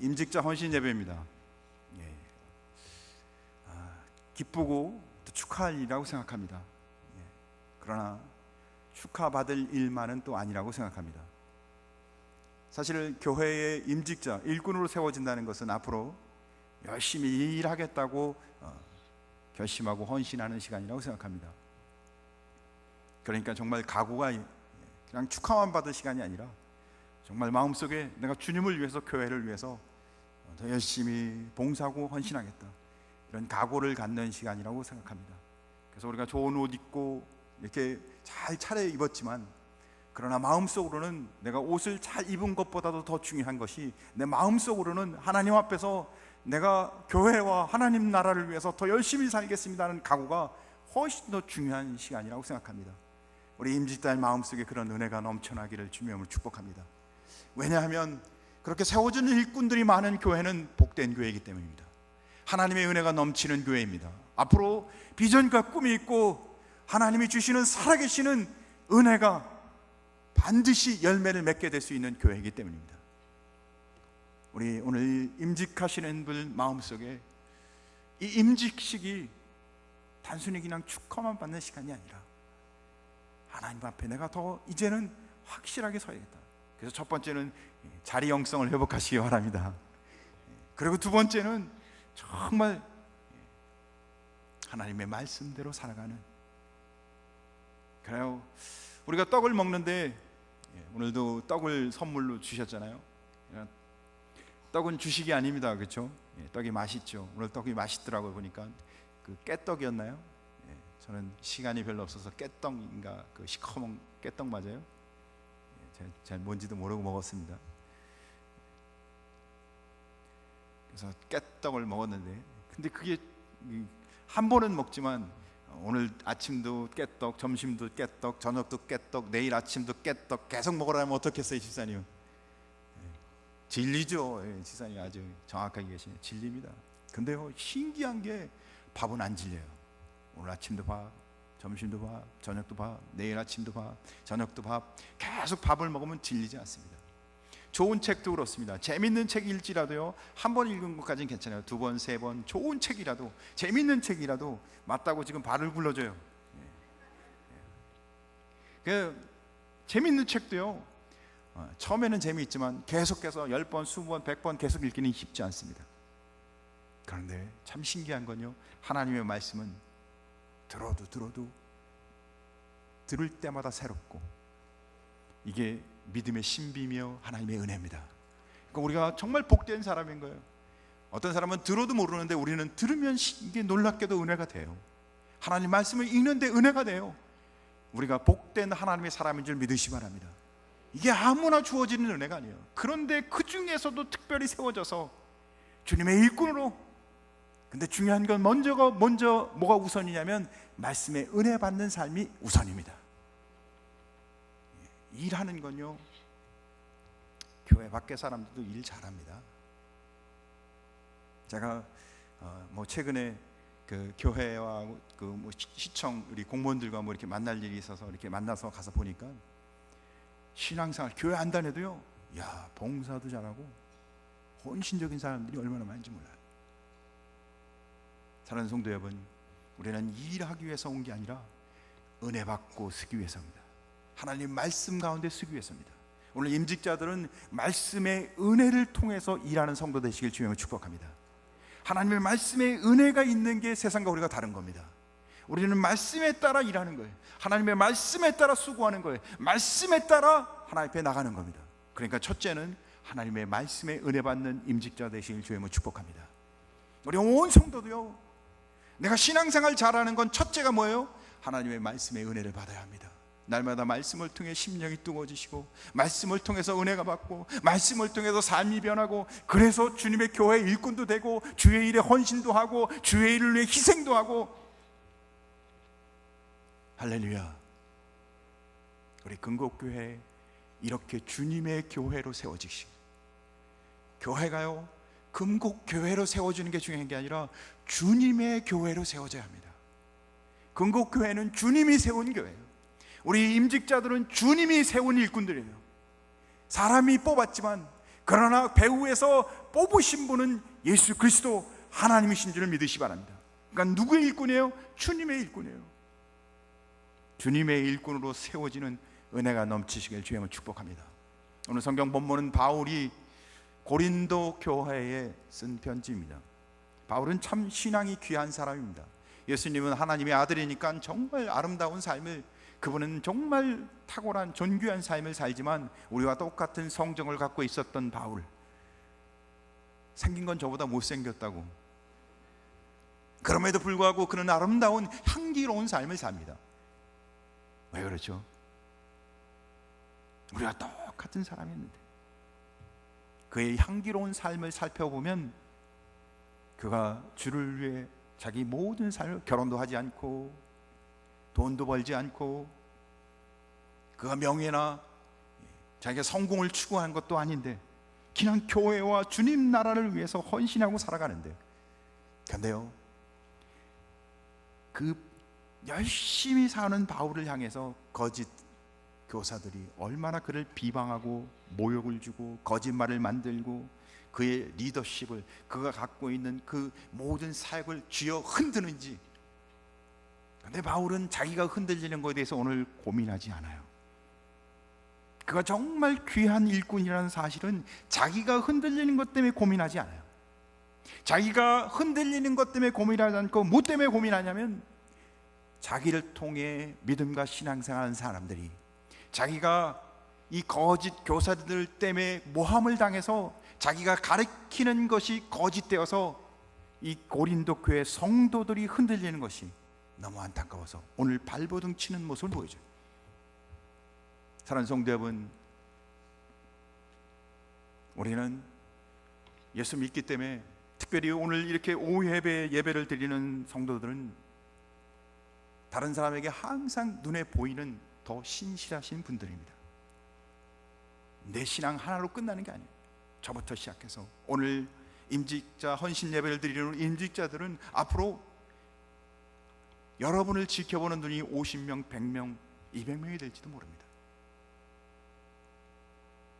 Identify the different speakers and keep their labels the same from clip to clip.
Speaker 1: 임직자 헌신 예배입니다. 예. 기쁘고 또 축하할 일이라고 생각합니다. 예. 그러나 축하받을 일만은 또 아니라고 생각합니다. 사실 교회의 임직자, 일꾼으로 세워진다는 것은 앞으로 열심히 일하겠다고 결심하고 헌신하는 시간이라고 생각합니다. 그러니까 정말 각오가 그냥 축하만 받을 시간이 아니라 정말 마음속에 내가 주님을 위해서, 교회를 위해서 더 열심히 봉사하고 헌신하겠다, 이런 각오를 갖는 시간이라고 생각합니다. 그래서 우리가 좋은 옷 입고 이렇게 잘 차려 입었지만, 그러나 마음속으로는 내가 옷을 잘 입은 것보다도 더 중요한 것이, 내 마음속으로는 하나님 앞에서 내가 교회와 하나님 나라를 위해서 더 열심히 살겠습니다는 각오가 훨씬 더 중요한 시간이라고 생각합니다. 우리 임직자의 마음속에 그런 은혜가 넘쳐나기를 주님을 축복합니다. 왜냐하면 그렇게 세워지는 일꾼들이 많은 교회는 복된 교회이기 때문입니다. 하나님의 은혜가 넘치는 교회입니다. 앞으로 비전과 꿈이 있고 하나님이 주시는 살아계시는 은혜가 반드시 열매를 맺게 될 수 있는 교회이기 때문입니다. 우리 오늘 임직하시는 분 마음속에 이 임직식이 단순히 그냥 축하만 받는 시간이 아니라 하나님 앞에 내가 더 이제는 확실하게 서야겠다. 그래서 첫 번째는 자리 영성을 회복하시기 바랍니다. 그리고 두 번째는 정말 하나님의 말씀대로 살아가는, 그래요. 우리가 떡을 먹는데 오늘도 떡을 선물로 주셨잖아요. 떡은 주식이 아닙니다, 그렇죠? 떡이 맛있죠. 오늘 떡이 맛있더라고요. 보니까 그 깨떡이었나요? 저는 시간이 별로 없어서 깨떡인가, 그 시커먼 깨떡 맞아요? 잘 뭔지도 모르고 먹었습니다. 그래서 깨떡을 먹었는데, 근데 그게 한 번은 먹지만 오늘 아침도 깨떡, 점심도 깨떡, 저녁도 깨떡, 내일 아침도 깨떡 계속 먹으라면 어떻겠어요, 집사님? 진리죠. 집사님 아주 정확하게 계시네요. 진리입니다. 근데요, 신기한 게 밥은 안 질려요. 오늘 아침도 밥, 점심도 밥, 저녁도 밥, 내일 아침도 밥, 저녁도 밥, 계속 밥을 먹으면 질리지 않습니다. 좋은 책도 그렇습니다. 재밌는 책일지라도요, 한 번 읽은 것까지는 괜찮아요. 두 번, 세 번, 좋은 책이라도, 재밌는 책이라도 맞다고 지금 발을 굴러줘요. 그 재밌는 책도요, 처음에는 재미있지만 계속해서 10번, 20번, 100번 계속 읽기는 쉽지 않습니다. 그런데 참 신기한 건요, 하나님의 말씀은 들어도 들을 때마다 새롭고, 이게 믿음의 신비며 하나님의 은혜입니다. 그러니까 우리가 정말 복된 사람인 거예요. 어떤 사람은 들어도 모르는데 우리는 들으면 이게 놀랍게도 은혜가 돼요. 하나님 말씀을 읽는데 은혜가 돼요. 우리가 복된 하나님의 사람인 줄 믿으시 바랍니다. 이게 아무나 주어지는 은혜가 아니에요. 그런데 그 중에서도 특별히 세워져서 주님의 일꾼으로, 근데 중요한 건 먼저 뭐가 우선이냐면 말씀의 은혜 받는 삶이 우선입니다. 일하는 건요, 교회 밖에 사람들도 일 잘합니다. 제가 최근에 그 교회와 그 시청 우리 공무원들과 이렇게 만날 일이 있어서 이렇게 만나서 가서 보니까 신앙생활 교회 안 다녀도요, 야, 봉사도 잘하고 헌신적인 사람들이 얼마나 많은지 몰라요. 사랑하는 성도 여러분, 우리는 일하기 위해서 온 게 아니라 은혜 받고 쓰기 위해서입니다. 하나님 말씀 가운데 쓰기 위해서입니다. 오늘 임직자들은 말씀의 은혜를 통해서 일하는 성도 되시길 주님을 축복합니다. 하나님의 말씀의 은혜가 있는 게 세상과 우리가 다른 겁니다. 우리는 말씀에 따라 일하는 거예요. 하나님의 말씀에 따라 수고하는 거예요. 말씀에 따라 하나님 앞에 나가는 겁니다. 그러니까 첫째는 하나님의 말씀에 은혜 받는 임직자 되시길 주님을 축복합니다. 우리 온 성도도요, 내가 신앙생활 잘하는 건 첫째가 뭐예요? 하나님의 말씀의 은혜를 받아야 합니다. 날마다 말씀을 통해 심령이 뜨거워지시고, 말씀을 통해서 은혜가 받고, 말씀을 통해서 삶이 변하고, 그래서 주님의 교회 일꾼도 되고, 주의 일에 헌신도 하고, 주의 일을 위해 희생도 하고. 할렐루야. 우리 근곡교회 이렇게 주님의 교회로 세워지시, 교회가요 근곡교회로 세워지는 게 중요한 게 아니라 주님의 교회로 세워져야 합니다. 근곡교회는 주님이 세운 교회예요. 우리 임직자들은 주님이 세운 일꾼들이에요. 사람이 뽑았지만 그러나 배후에서 뽑으신 분은 예수 그리스도 하나님이신 줄을 믿으시 바랍니다. 그러니까 누구의 일꾼이에요? 주님의 일꾼이에요. 주님의 일꾼으로 세워지는 은혜가 넘치시길 주님을 축복합니다. 오늘 성경 본문은 바울이 고린도 교회에 쓴 편지입니다. 바울은 참 신앙이 귀한 사람입니다. 예수님은 하나님의 아들이니까 정말 아름다운 삶을, 그분은 정말 탁월한 존귀한 삶을 살지만 우리와 똑같은 성정을 갖고 있었던 바울, 생긴 건 저보다 못생겼다고, 그럼에도 불구하고 그는 아름다운 향기로운 삶을 삽니다. 왜 그렇죠? 우리가 똑같은 사람이었는데 그의 향기로운 삶을 살펴보면 그가 주를 위해 자기 모든 삶을, 결혼도 하지 않고 돈도 벌지 않고, 그가 명예나 자기가 성공을 추구한 것도 아닌데 그냥 교회와 주님 나라를 위해서 헌신하고 살아가는데, 그런데요, 그 열심히 사는 바울을 향해서 거짓 교사들이 얼마나 그를 비방하고 모욕을 주고 거짓말을 만들고 그의 리더십을, 그가 갖고 있는 그 모든 사역을 쥐어 흔드는지. 그런데 바울은 자기가 흔들리는 것에 대해서 오늘 고민하지 않아요. 그가 정말 귀한 일꾼이라는 사실은 자기가 흔들리는 것 때문에 고민하지 않아요. 자기가 흔들리는 것 때문에 고민하지 않고 뭐 때문에 고민하냐면, 자기를 통해 믿음과 신앙생활하는 사람들이 자기가 이 거짓 교사들 때문에 모함을 당해서 자기가 가르치는 것이 거짓되어서 이 고린도 교회 성도들이 흔들리는 것이 너무 안타까워서 오늘 발버둥 치는 모습을 보여줘요. 사랑하는 성도 여러분, 우리는 예수 믿기 때문에, 특별히 오늘 이렇게 오후 예배를 드리는 성도들은 다른 사람에게 항상 눈에 보이는 더 신실하신 분들입니다. 내 신앙 하나로 끝나는 게 아니에요. 저부터 시작해서 오늘 임직자 헌신 예배를 드리는 임직자들은 앞으로 여러분을 지켜보는 눈이 50명, 100명, 200명이 될지도 모릅니다.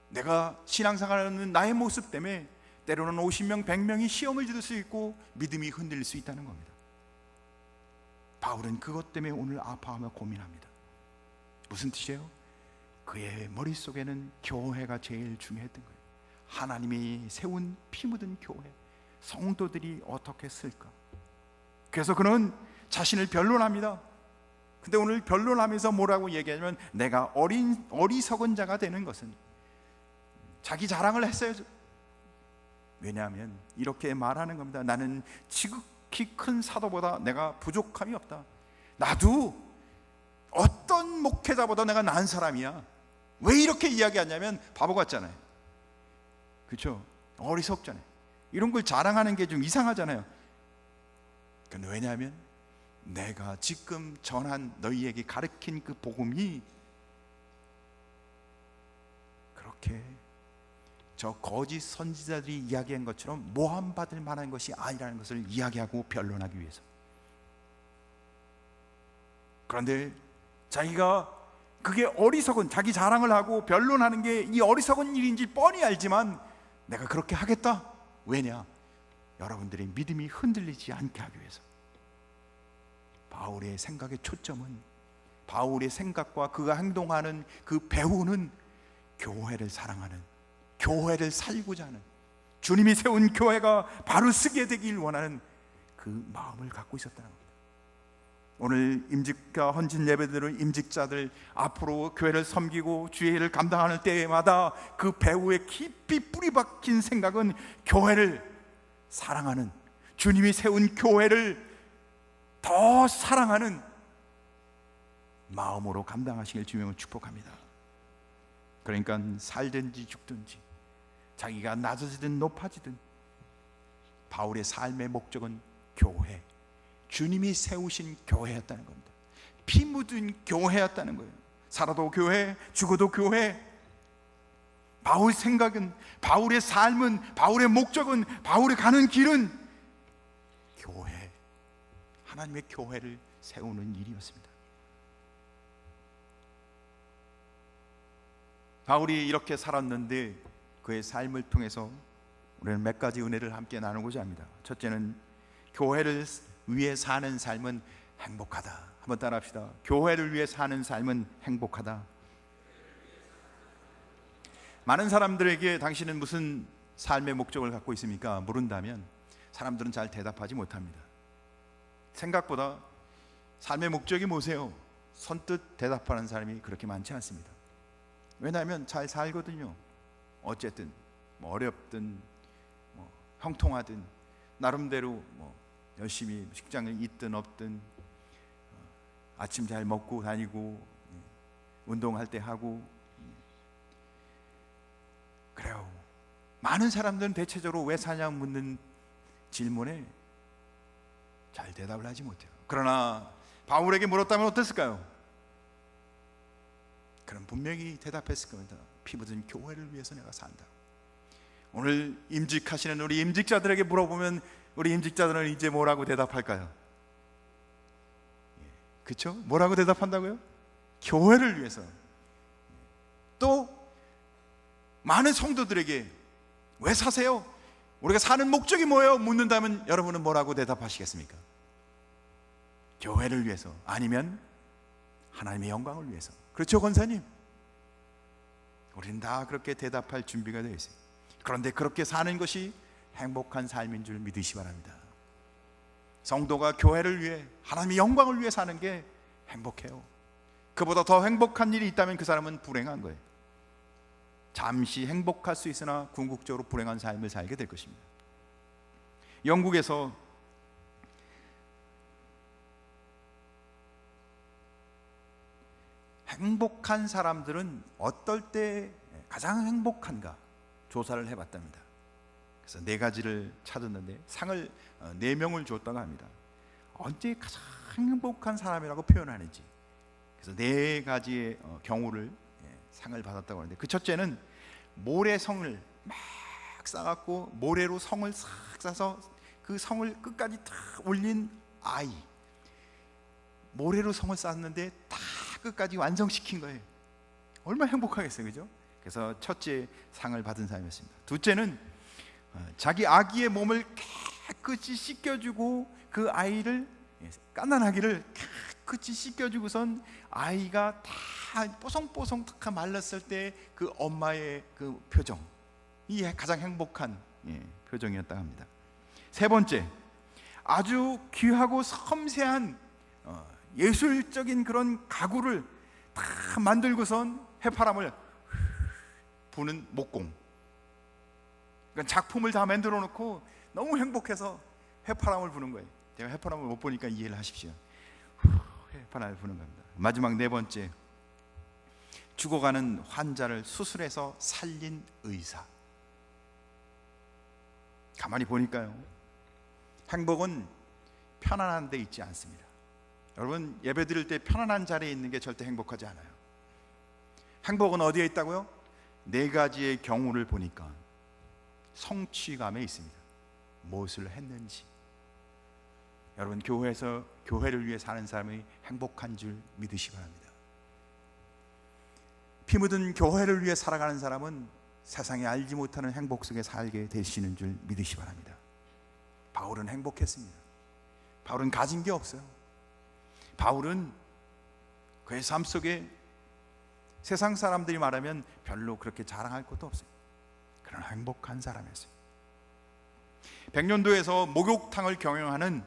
Speaker 1: 내가 신앙생활하는 나의 모습 때문에 때로는 50명, 100명이 시험을 지을 수 있고 믿음이 흔들릴 수 있다는 겁니다. 바울은 그것 때문에 오늘 아파하며 고민합니다. 무슨 뜻이에요? 그의 머릿속에는 교회가 제일 중요했던 거예요. 하나님이 세운 피 묻은 교회, 성도들이 어떻게 쓸까? 그래서 그는 자신을 변론합니다. 근데 오늘 변론하면서 뭐라고 얘기하냐면, 내가 어리석은 자가 되는 것은, 자기 자랑을 했어요. 왜냐하면 이렇게 말하는 겁니다. 나는 지극히 큰 사도보다 내가 부족함이 없다. 나도 어떤 목회자보다 내가 나은 사람이야. 왜 이렇게 이야기하냐면 바보 같잖아요. 그렇죠? 어리석잖아요. 이런 걸 자랑하는 게 좀 이상하잖아요. 근데 왜냐하면 내가 지금 전한, 너희에게 가르친 그 복음이 그렇게 저 거짓 선지자들이 이야기한 것처럼 모함받을 만한 것이 아니라는 것을 이야기하고 변론하기 위해서. 그런데 자기가 그게 어리석은, 자기 자랑을 하고 변론하는 게 이 어리석은 일인지 뻔히 알지만 내가 그렇게 하겠다. 왜냐? 여러분들의 믿음이 흔들리지 않게 하기 위해서. 바울의 생각의 초점은, 바울의 생각과 그가 행동하는 그 배우는 교회를 사랑하는, 교회를 살고자 하는, 주님이 세운 교회가 바로 쓰게 되길 원하는 그 마음을 갖고 있었다는 겁니다. 오늘 임직과 헌신 예배들은 임직자들 앞으로 교회를 섬기고 주의 일을 감당하는 때마다 그 배후에 깊이 뿌리 박힌 생각은 교회를 사랑하는, 주님이 세운 교회를 더 사랑하는 마음으로 감당하시길 주님을 축복합니다. 그러니까 살든지 죽든지, 자기가 낮아지든 높아지든 바울의 삶의 목적은 교회, 주님이 세우신 교회였다는 겁니다. 피 묻은 교회였다는 거예요. 살아도 교회, 죽어도 교회. 바울 생각은, 바울의 삶은, 바울의 목적은, 바울이 가는 길은 교회, 하나님의 교회를 세우는 일이었습니다. 바울이 이렇게 살았는데 그의 삶을 통해서 우리는 몇 가지 은혜를 함께 나누고자 합니다. 첫째는 교회를 위해 사는 삶은 행복하다. 한번 따라합시다. 교회를 위해 사는 삶은 행복하다. 많은 사람들에게 당신은 무슨 삶의 목적을 갖고 있습니까? 물은다면 사람들은 잘 대답하지 못합니다. 생각보다 삶의 목적이 뭐세요? 선뜻 대답하는 사람이 그렇게 많지 않습니다. 왜냐하면 잘 살거든요. 어쨌든 어렵든 형통하든 나름대로 열심히 직장을 있든 없든 아침 잘 먹고 다니고 운동할 때 하고 그래요. 많은 사람들은 대체적으로 왜 사냐 묻는 질문에 잘 대답을 하지 못해요. 그러나 바울에게 물었다면 어땠을까요? 그럼 분명히 대답했을 겁니다. 피 묻은 교회를 위해서 내가 산다. 오늘 임직하시는 우리 임직자들에게 물어보면 우리 임직자들은 이제 뭐라고 대답할까요? 그렇죠? 뭐라고 대답한다고요? 교회를 위해서. 또 많은 성도들에게 왜 사세요? 우리가 사는 목적이 뭐예요? 묻는다면 여러분은 뭐라고 대답하시겠습니까? 교회를 위해서, 아니면 하나님의 영광을 위해서. 그렇죠, 권사님? 우리는 다 그렇게 대답할 준비가 되어 있어요. 그런데 그렇게 사는 것이 행복한 삶인 줄 믿으시 바랍니다. 성도가 교회를 위해, 하나님의 영광을 위해 사는 게 행복해요. 그보다 더 행복한 일이 있다면 그 사람은 불행한 거예요. 잠시 행복할 수 있으나 궁극적으로 불행한 삶을 살게 될 것입니다. 영국에서 행복한 사람들은 어떨 때 가장 행복한가 조사를 해봤답니다. 그래서 4가지를 찾았는데 상을 4명을 줬다고 합니다. 언제 가장 행복한 사람이라고 표현하는지. 그래서 4가지의 경우를 상을 받았다고 하는데, 그 첫째는 모래성을 막 싸갖고 모래로 성을 싹 싸서 그 성을 끝까지 다 올린 아이. 모래로 성을 쌓았는데 다 끝까지 완성시킨 거예요. 얼마나 행복하겠어요, 그죠? 그래서 첫째 상을 받은 사람이었습니다. 둘째는 자기 아기의 몸을 깨끗이 씻겨주고 그 아이를 갓난아기를 깨끗이 씻겨주고선 아이가 다 뽀송뽀송 탁 말랐을 때 그 엄마의 그 표정, 이 가장 행복한 표정이었다고 합니다. 세 번째, 아주 귀하고 섬세한 예술적인 그런 가구를 다 만들고선 해파람을 부는 목공. 그러니까 작품을 다 만들어 놓고 너무 행복해서 해파람을 부는 거예요. 제가 해파람을 못 보니까 이해를 하십시오. 해파람을 부는 겁니다. 마지막 4번째, 죽어가는 환자를 수술해서 살린 의사. 가만히 보니까요, 행복은 편안한 데 있지 않습니다. 여러분, 예배 드릴 때 편안한 자리에 있는 게 절대 행복하지 않아요. 행복은 어디에 있다고요? 4가지의 경우를 보니까 성취감에 있습니다. 무엇을 했는지. 여러분, 교회에서 교회를 위해 사는 사람이 행복한 줄 믿으시 바랍니다. 피 묻은 교회를 위해 살아가는 사람은 세상에 알지 못하는 행복 속에 살게 되시는 줄 믿으시 바랍니다. 바울은 행복했습니다. 바울은 가진 게 없어요. 바울은 그의 삶 속에 세상 사람들이 말하면 별로 그렇게 자랑할 것도 없어요. 그러나 행복한 사람이었어요. 백년도에서 목욕탕을 경영하는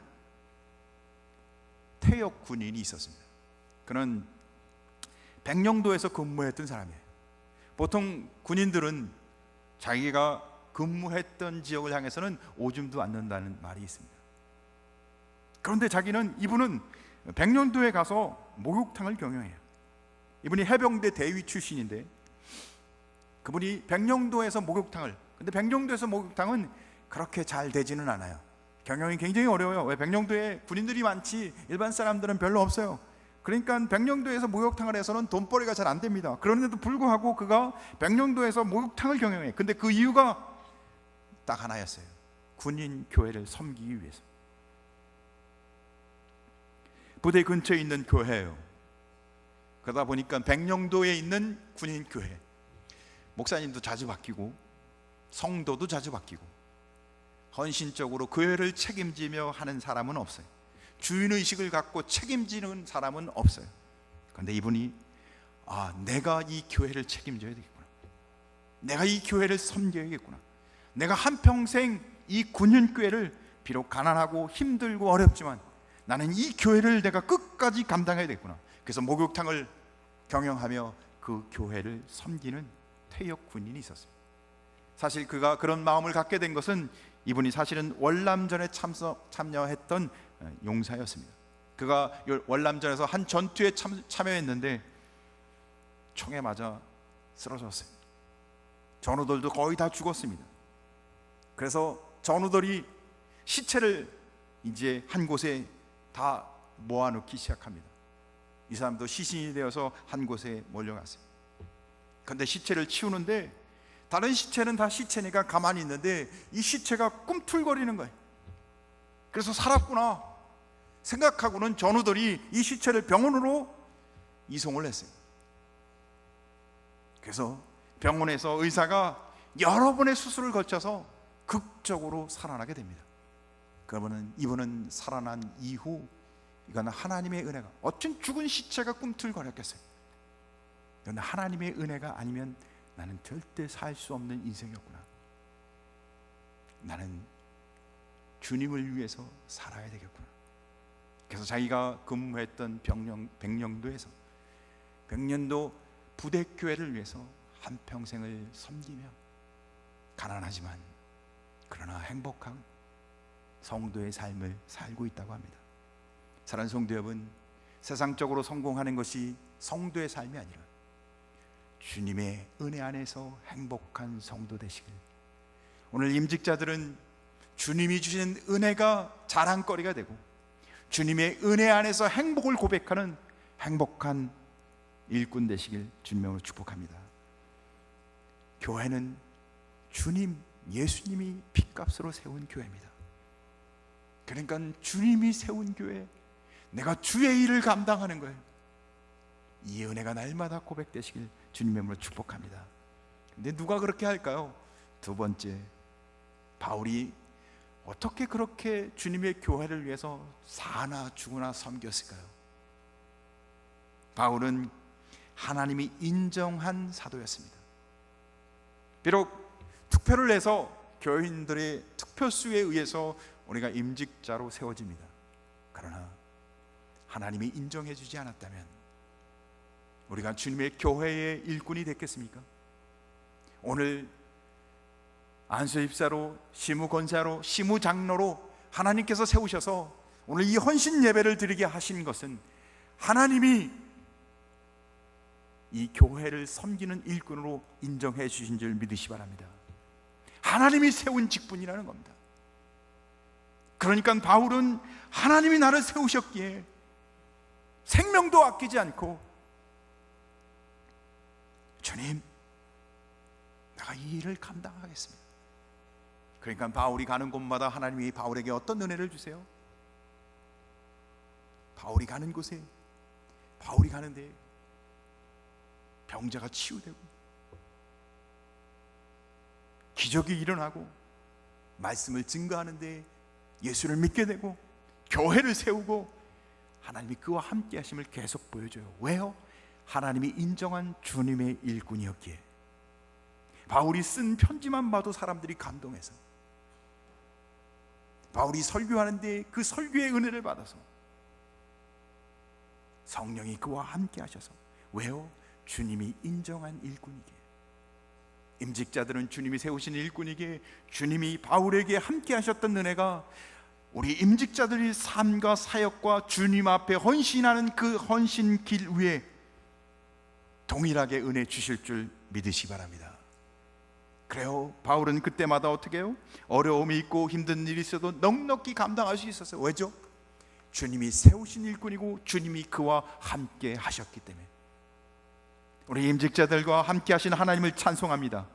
Speaker 1: 태역 군인이 있었습니다. 그는 백령도에서 근무했던 사람이에요. 보통 군인들은 자기가 근무했던 지역을 향해서는 오줌도 안 넣는다는 말이 있습니다. 그런데 이분은 백령도에 가서 목욕탕을 경영해요. 이분이 해병대 대위 출신인데, 그분이 백령도에서 근데 백령도에서 목욕탕은 그렇게 잘 되지는 않아요. 경영이 굉장히 어려워요. 왜? 백령도에 군인들이 많지 일반 사람들은 별로 없어요. 그러니까 백령도에서 목욕탕을 해서는 돈벌이가 잘 안 됩니다. 그런데도 불구하고 그가 백령도에서 목욕탕을 경영해. 근데 그 이유가 딱 하나였어요. 군인 교회를 섬기기 위해서. 부대 근처에 있는 교회예요. 그러다 보니까 백령도에 있는 군인 교회, 목사님도 자주 바뀌고 성도도 자주 바뀌고 헌신적으로 교회를 책임지며 하는 사람은 없어요. 주인의식을 갖고 책임지는 사람은 없어요. 그런데 이분이 내가 이 교회를 책임져야 되겠구나, 내가 이 교회를 섬겨야겠구나, 내가 한평생 이 군인교회를 비록 가난하고 힘들고 어렵지만 나는 이 교회를 내가 끝까지 감당해야 되겠구나. 그래서 목욕탕을 경영하며 그 교회를 섬기는 퇴역 군인이 있었어요. 사실 그가 그런 마음을 갖게 된 것은 이분이 사실은 월남전에 참여했던 용사였습니다. 그가 월남전에서 한 전투에 참여했는데 총에 맞아 쓰러졌어요. 전우들도 거의 다 죽었습니다. 그래서 전우들이 시체를 이제 한 곳에 다 모아놓기 시작합니다. 이 사람도 시신이 되어서 한 곳에 몰려갔어요. 그런데 시체를 치우는데 다른 시체는 다 시체니까 가만히 있는데 이 시체가 꿈틀거리는 거예요. 그래서 살았구나 생각하고는 전우들이 이 시체를 병원으로 이송을 했어요. 그래서 병원에서 의사가 여러 번의 수술을 거쳐서 극적으로 살아나게 됩니다. 그러면 이분은 살아난 이후 이건 하나님의 은혜가, 어쩐 죽은 시체가 꿈틀거렸겠어요. 그런데 하나님의 은혜가 아니면 나는 절대 살 수 없는 인생이었구나, 나는 주님을 위해서 살아야 되겠구나. 그래서 자기가 근무했던 백령도에서 백년도 부대교회를 위해서 한평생을 섬기며 가난하지만 그러나 행복한 성도의 삶을 살고 있다고 합니다. 사랑하는 성도 여러분, 세상적으로 성공하는 것이 성도의 삶이 아니라 주님의 은혜 안에서 행복한 성도 되시길. 오늘 임직자들은 주님이 주신 은혜가 자랑거리가 되고 주님의 은혜 안에서 행복을 고백하는 행복한 일꾼 되시길 주님으로 축복합니다. 교회는 주님, 예수님이 핏값으로 세운 교회입니다. 그러니까 주님이 세운 교회, 내가 주의 일을 감당하는 거예요. 이 은혜가 날마다 고백되시길 주님의 이름으로 축복합니다. 근데 누가 그렇게 할까요? 두 번째, 바울이 어떻게 그렇게 주님의 교회를 위해서 사나 죽으나 섬겼을까요? 바울은 하나님이 인정한 사도였습니다. 비록 투표를 해서 교인들의 투표수에 의해서 우리가 임직자로 세워집니다. 그러나 하나님이 인정해 주지 않았다면 우리가 주님의 교회의 일꾼이 됐겠습니까? 오늘 안수입사로, 시무권사로, 시무장로로 하나님께서 세우셔서 오늘 이 헌신 예배를 드리게 하신 것은 하나님이 이 교회를 섬기는 일꾼으로 인정해 주신 줄 믿으시 바랍니다. 하나님이 세운 직분이라는 겁니다. 그러니까 바울은 하나님이 나를 세우셨기에 생명도 아끼지 않고 주님, 내가 이 일을 감당하겠습니다. 그러니까 바울이 가는 곳마다 하나님이 바울에게 어떤 은혜를 주세요? 바울이 가는 곳에, 바울이 가는데 병자가 치유되고 기적이 일어나고 말씀을 증거하는데 예수를 믿게 되고 교회를 세우고 하나님이 그와 함께 하심을 계속 보여줘요. 왜요? 하나님이 인정한 주님의 일꾼이었기에. 바울이 쓴 편지만 봐도 사람들이 감동해서, 바울이 설교하는데 그 설교의 은혜를 받아서 성령이 그와 함께 하셔서. 왜요? 주님이 인정한 일꾼이기에. 임직자들은 주님이 세우신 일꾼이기에 주님이 바울에게 함께 하셨던 은혜가 우리 임직자들의 삶과 사역과 주님 앞에 헌신하는 그 헌신 길 위에 동일하게 은혜 주실 줄 믿으시 바랍니다. 그래요, 바울은 그때마다 어떻게 해요? 어려움이 있고 힘든 일이 있어도 넉넉히 감당할 수 있었어요. 왜죠? 주님이 세우신 일꾼이고 주님이 그와 함께 하셨기 때문에. 우리 임직자들과 함께 하신 하나님을 찬송합니다.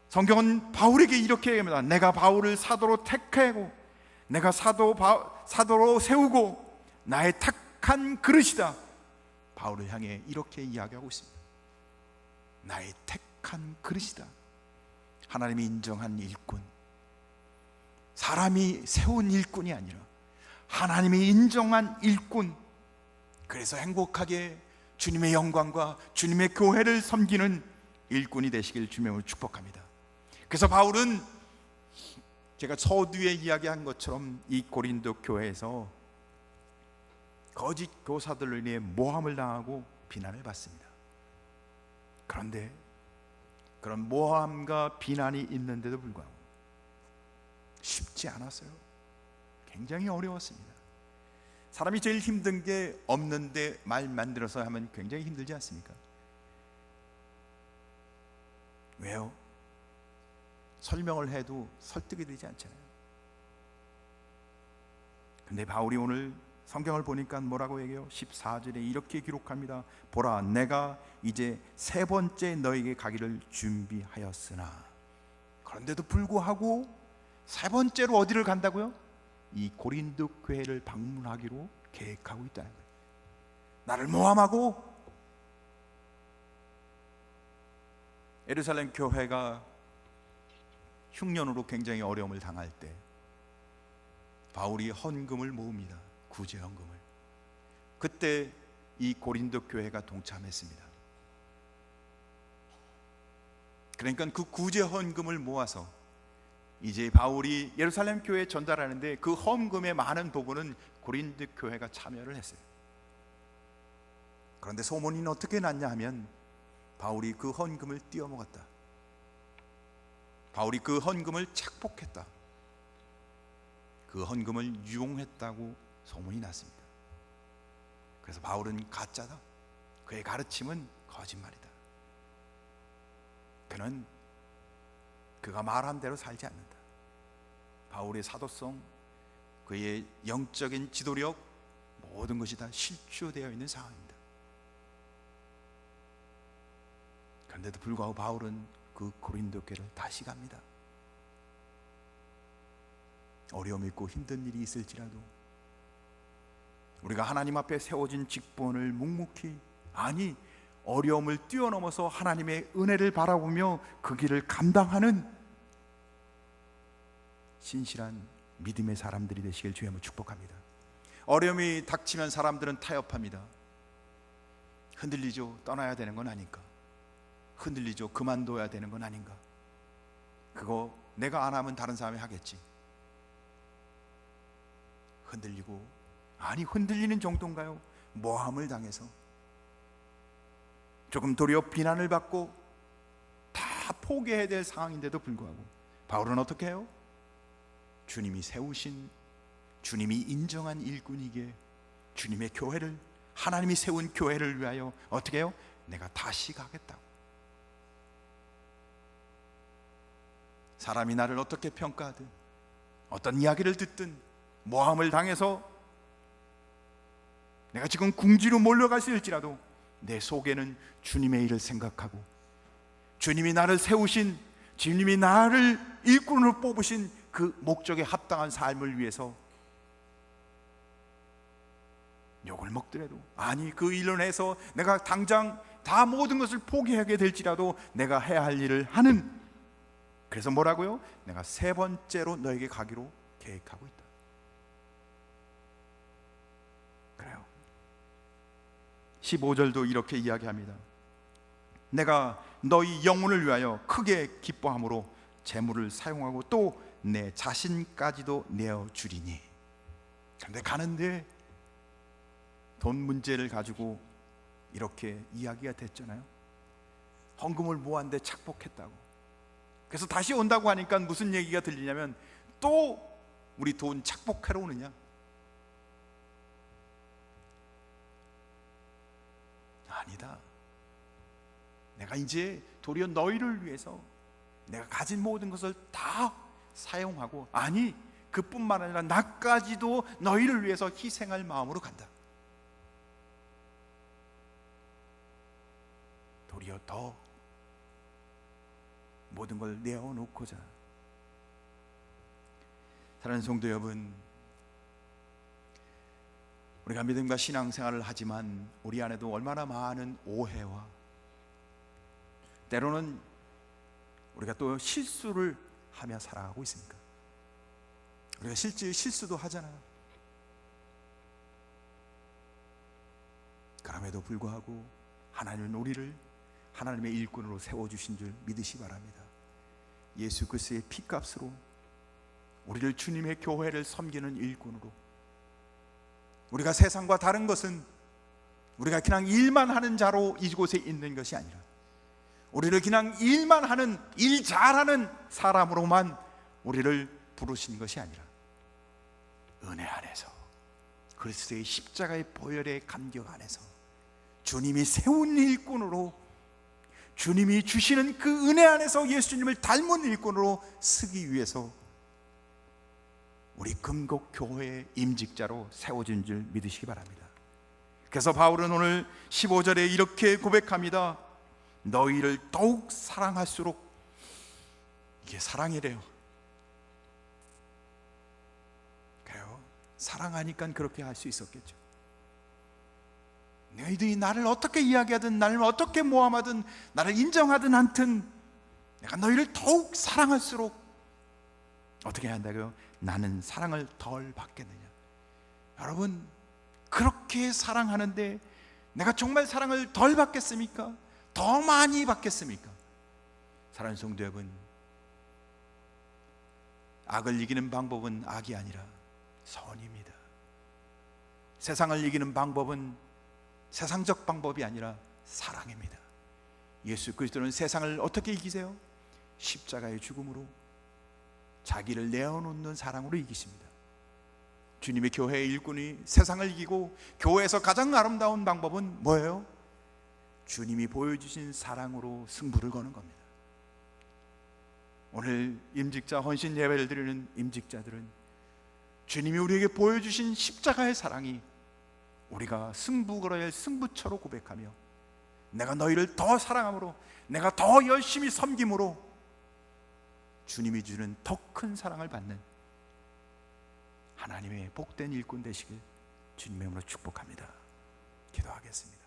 Speaker 1: 성경은 바울에게 이렇게 얘기합니다. 내가 바울을 사도로 택하고 내가 사도로 세우고 나의 택한 그릇이다. 바울을 향해 이렇게 이야기하고 있습니다. 나의 택한 그릇이다. 하나님이 인정한 일꾼, 사람이 세운 일꾼이 아니라 하나님이 인정한 일꾼, 그래서 행복하게 주님의 영광과 주님의 교회를 섬기는 일꾼이 되시길 주님으로 축복합니다. 그래서 바울은 제가 서두에 이야기한 것처럼 이 고린도 교회에서 거짓 교사들로 인해 모함을 당하고 비난을 받습니다. 그런데 그런 모함과 비난이 있는데도 불구하고 쉽지 않았어요. 굉장히 어려웠습니다. 사람이 제일 힘든 게 없는데 말 만들어서 하면 굉장히 힘들지 않습니까? 왜요? 설명을 해도 설득이 되지 않잖아요. 근데 바울이 오늘 성경을 보니까 뭐라고 얘기해요? 14절에 이렇게 기록합니다. 보라, 내가 이제 세 번째 너에게 가기를 준비하였으나. 그런데도 불구하고 세 번째로 어디를 간다고요? 이 고린도 교회를 방문하기로 계획하고 있다는 거예요. 나를 모함하고 예루살렘 교회가 흉년으로 굉장히 어려움을 당할 때 바울이 헌금을 모읍니다. 구제 헌금을. 그때 이 고린도 교회가 동참했습니다. 그러니까 그 구제 헌금을 모아서 이제 바울이 예루살렘 교회에 전달하는데 그 헌금의 많은 부분은 고린도 교회가 참여를 했어요. 그런데 소문이 어떻게 났냐 하면 바울이 그 헌금을 띄어먹었다, 바울이 그 헌금을 착복했다, 그 헌금을 유용했다고 소문이 났습니다. 그래서 바울은 가짜다, 그의 가르침은 거짓말이다, 그는 그가 말한 대로 살지 않는다. 바울의 사도성, 그의 영적인 지도력, 모든 것이 다 실추되어 있는 상황입니다. 그런데도 불구하고 바울은 그 고린도 교회를 다시 갑니다. 어려움 있고 힘든 일이 있을지라도 우리가 하나님 앞에 세워진 직분을 묵묵히, 아니 어려움을 뛰어넘어서 하나님의 은혜를 바라보며 그 길을 감당하는 신실한 믿음의 사람들이 되시길 주의 이름으로 축복합니다. 어려움이 닥치면 사람들은 타협합니다. 흔들리죠. 떠나야 되는 건 아닌가, 흔들리죠. 그만둬야 되는 건 아닌가, 그거 내가 안 하면 다른 사람이 하겠지. 흔들리고, 아니 흔들리는 정도인가요? 모함을 당해서 조금 도리어 비난을 받고 다 포기해야 될 상황인데도 불구하고 바울은 어떻게 해요? 주님이 세우신, 주님이 인정한 일꾼이기에 주님의 교회를, 하나님이 세운 교회를 위하여 어떻게 해요? 내가 다시 가겠다고. 사람이 나를 어떻게 평가하든, 어떤 이야기를 듣든, 모함을 당해서 내가 지금 궁지로 몰려갔을지라도 내 속에는 주님의 일을 생각하고 주님이 나를 세우신, 주님이 나를 일꾼으로 뽑으신 그 목적에 합당한 삶을 위해서 욕을 먹더라도, 아니 그 일로 해서 내가 당장 다 모든 것을 포기하게 될지라도 내가 해야 할 일을 하는, 그래서 뭐라고요? 내가 세 번째로 너에게 가기로 계획하고 있다. 그래요. 15절도 이렇게 이야기합니다. 내가 너희 영혼을 위하여 크게 기뻐함으로 재물을 사용하고 또 내 자신까지도 내어주리니. 그런데 가는데 돈 문제를 가지고 이렇게 이야기가 됐잖아요. 헌금을 모았는데 착복했다고. 그래서 다시 온다고 하니까 무슨 얘기가 들리냐면 또 우리 돈 착복하러 오느냐. 아니다. 내가 이제 도리어 너희를 위해서 내가 가진 모든 것을 다 사용하고, 아니 그뿐만 아니라 나까지도 너희를 위해서 희생할 마음으로 간다. 도리어 더 모든 걸 내어놓고자. 사랑하는 성도 여러분, 우리가 믿음과 신앙생활을 하지만 우리 안에도 얼마나 많은 오해와 때로는 우리가 또 실수를 하며 살아가고 있습니까? 우리가 실제 실수도 하잖아요. 그럼에도 불구하고 하나님은 우리를 하나님의 일꾼으로 세워주신 줄 믿으시 바랍니다. 예수 그리스도의 피값으로 우리를 주님의 교회를 섬기는 일꾼으로, 우리가 세상과 다른 것은 우리가 그냥 일만 하는 자로 이곳에 있는 것이 아니라 우리를 그냥 일만 하는, 일 잘하는 사람으로만 우리를 부르신 것이 아니라 은혜 안에서, 그리스도의 십자가의 보혈의 감격 안에서 주님이 세운 일꾼으로, 주님이 주시는 그 은혜 안에서 예수님을 닮은 일꾼으로 쓰기 위해서 우리 금곡교회의 임직자로 세워진 줄 믿으시기 바랍니다. 그래서 바울은 오늘 15절에 이렇게 고백합니다. 너희를 더욱 사랑할수록, 이게 사랑이래요. 그래요, 사랑하니까 그렇게 할 수 있었겠죠. 너희들이 나를 어떻게 이야기하든, 나를 어떻게 모함하든, 나를 인정하든 않든 내가 너희를 더욱 사랑할수록 어떻게 해야 한다고요? 나는 사랑을 덜 받겠느냐. 여러분, 그렇게 사랑하는데 내가 정말 사랑을 덜 받겠습니까? 더 많이 받겠습니까? 사랑하는 성도 여러분, 악을 이기는 방법은 악이 아니라 선입니다. 세상을 이기는 방법은 세상적 방법이 아니라 사랑입니다. 예수 그리스도는 세상을 어떻게 이기세요? 십자가의 죽음으로, 자기를 내어놓는 사랑으로 이기십니다. 주님의 교회의 일꾼이 세상을 이기고 교회에서 가장 아름다운 방법은 뭐예요? 주님이 보여주신 사랑으로 승부를 거는 겁니다. 오늘 임직자 헌신 예배를 드리는 임직자들은 주님이 우리에게 보여주신 십자가의 사랑이 우리가 승부 걸어야 할 승부처로 고백하며, 내가 너희를 더 사랑함으로, 내가 더 열심히 섬김으로 주님이 주는 더 큰 사랑을 받는 하나님의 복된 일꾼 되시길 주님의 이름으로 축복합니다. 기도하겠습니다.